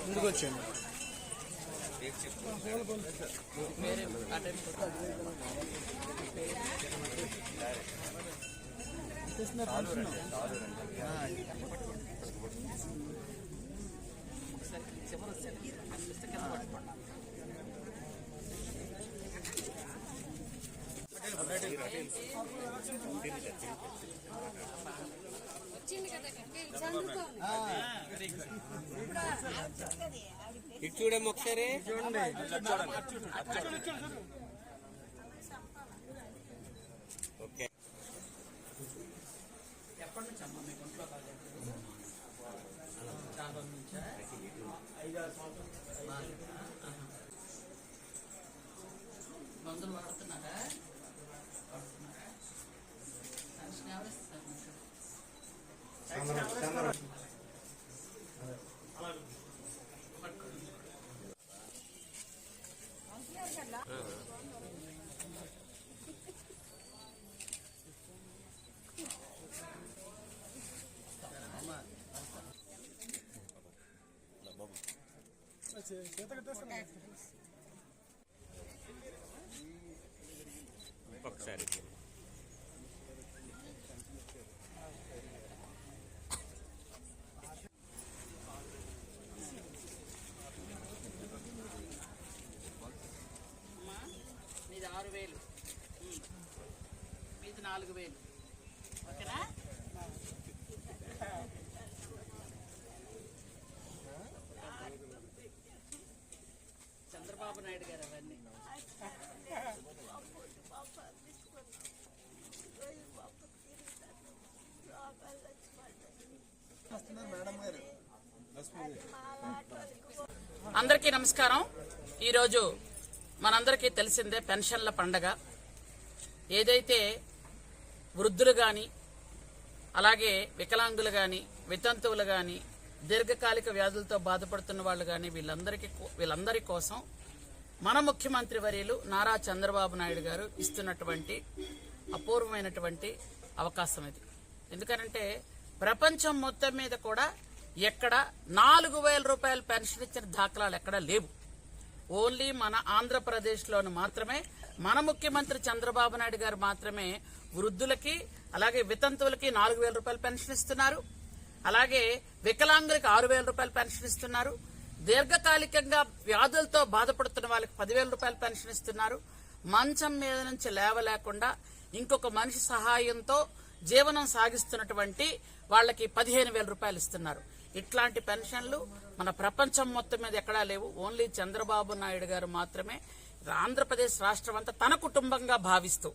ముందుకు వచ్చాను. ఇటు చూడమ్మా ఒకసారి చూడండి. ఓకే. ఎప్పటి నుంచి అమ్మా మీకు ఒంట్లో చాలా నుంచా? 5-6 సంవత్సరాలు మందులు వాడుతున్నారా? పెన్షన్ ఎవరు ఇస్తారు మీకు? ఒకసారి మీది 6,000, మీది 4,000. ఓకేనా? చంద్రబాబు నాయుడు గారు అవన్నీ అందరికీ నమస్కారం. ఈరోజు మనందరికీ తెలిసిందే పెన్షన్ల పండగ. ఏదైతే వృద్ధులు కానీ, అలాగే వికలాంగులు కానీ, వితంతువులు కానీ, దీర్ఘకాలిక వ్యాధులతో బాధపడుతున్న వాళ్ళు కానీ వీళ్ళందరి కోసం మన ముఖ్యమంత్రి వర్యులు నారా చంద్రబాబు నాయుడు గారు ఇస్తున్నటువంటి అపూర్వమైనటువంటి అవకాశం ఇది. ఎందుకంటే ప్రపంచం మొత్తం మీద కూడా ఎక్కడ 4,000 రూపాయల పెన్షన్ ఇచ్చిన దాఖలాలు ఎక్కడా లేవు. ఓన్లీ మన ఆంధ్రప్రదేశ్లోను మాత్రమే మన ముఖ్యమంత్రి చంద్రబాబు నాయుడు గారు మాత్రమే వృద్ధులకి, అలాగే వితంతువులకి 4,000 రూపాయల పెన్షన్ ఇస్తున్నారు. అలాగే వికలాంగులకి 6,000 రూపాయల పెన్షన్ ఇస్తున్నారు. దీర్ఘకాలికంగా వ్యాధులతో బాధపడుతున్న వాళ్ళకి 10,000 రూపాయల పెన్షన్ ఇస్తున్నారు. మంచం మీద నుంచి లేవలేకుండా ఇంకొక మనిషి సహాయంతో జీవనం సాగిస్తున్నటువంటి వాళ్ళకి 15,000 రూపాయలు ఇస్తున్నారు. ఇట్లాంటి పెన్షన్లు మన ప్రపంచం మొత్తం మీద ఎక్కడా లేవు. ఓన్లీ చంద్రబాబు నాయుడు గారు మాత్రమే ఆంధ్రప్రదేశ్ రాష్ట్రం అంతా తన కుటుంబంగా భావిస్తూ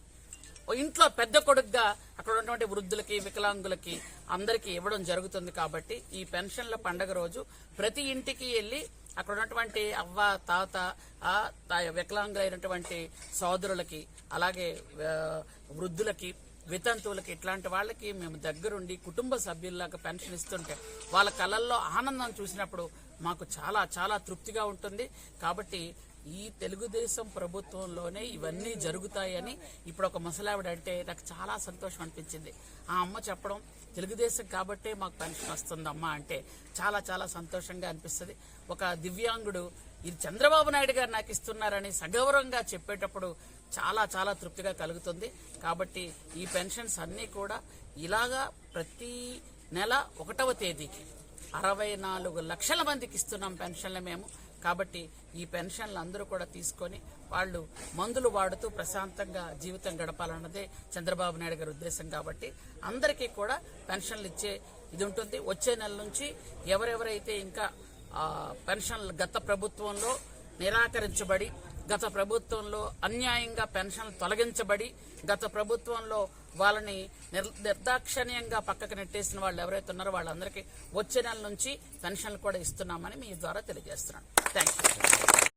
ఇంట్లో పెద్ద కొడుకుగా అక్కడ ఉన్నటువంటి వృద్ధులకి, వికలాంగులకి అందరికీ ఇవ్వడం జరుగుతుంది. కాబట్టి ఈ పెన్షన్ల పండుగ రోజు ప్రతి ఇంటికి వెళ్లి అక్కడ ఉన్నటువంటి అవ్వ, తాత, వికలాంగులైనటువంటి సోదరులకి, అలాగే వృద్ధులకి, వితంతువులకి, ఇట్లాంటి వాళ్ళకి మేము దగ్గరుండి కుటుంబ సభ్యుల్లాగా పెన్షన్ ఇస్తుంటే వాళ్ళ కళ్ళల్లో ఆనందం చూసినప్పుడు మాకు చాలా చాలా తృప్తిగా ఉంటుంది. కాబట్టి ఈ తెలుగుదేశం ప్రభుత్వంలోనే ఇవన్నీ జరుగుతాయని ఇప్పుడు ఒక ముసలావిడ అంటే నాకు చాలా సంతోషం అనిపించింది. ఆ అమ్మ చెప్పడం తెలుగుదేశం కాబట్టే మాకు పెన్షన్ వస్తుందమ్మా అంటే చాలా చాలా సంతోషంగా అనిపిస్తుంది. ఒక దివ్యాంగుడు ఇది చంద్రబాబు నాయుడు గారు నాకు ఇస్తున్నారని సగౌరవంగా చెప్పేటప్పుడు చాలా చాలా తృప్తిగా కలుగుతుంది. కాబట్టి ఈ పెన్షన్స్ అన్నీ కూడా ఇలాగా ప్రతి నెల 1వ తేదీకి 64 లక్షల మందికి ఇస్తున్నాం పెన్షన్లు మేము. కాబట్టి ఈ పెన్షన్లు అందరూ కూడా తీసుకొని వాళ్ళు మందులు వాడుతూ ప్రశాంతంగా జీవితం గడపాలన్నదే చంద్రబాబు నాయుడు గారి ఉద్దేశం. కాబట్టి అందరికీ కూడా పెన్షన్లు ఇచ్చే ఇది ఉంటుంది. వచ్చే నెల నుంచి ఎవరెవరైతే ఇంకా పెన్షన్లు గత ప్రభుత్వంలో నిరాకరించబడి, గత ప్రభుత్వంలో అన్యాయంగా పెన్షన్లు తొలగించబడి, గత ప్రభుత్వంలో వాళ్ళని నిర్దాక్షణ్యంగా పక్కకు నెట్టేసిన వాళ్ళు ఎవరైతే ఉన్నారో వాళ్ళందరికీ వచ్చే నెల నుంచి పెన్షన్లు కూడా ఇస్తున్నామని మీ ద్వారా తెలియజేస్తున్నాను. Thank you.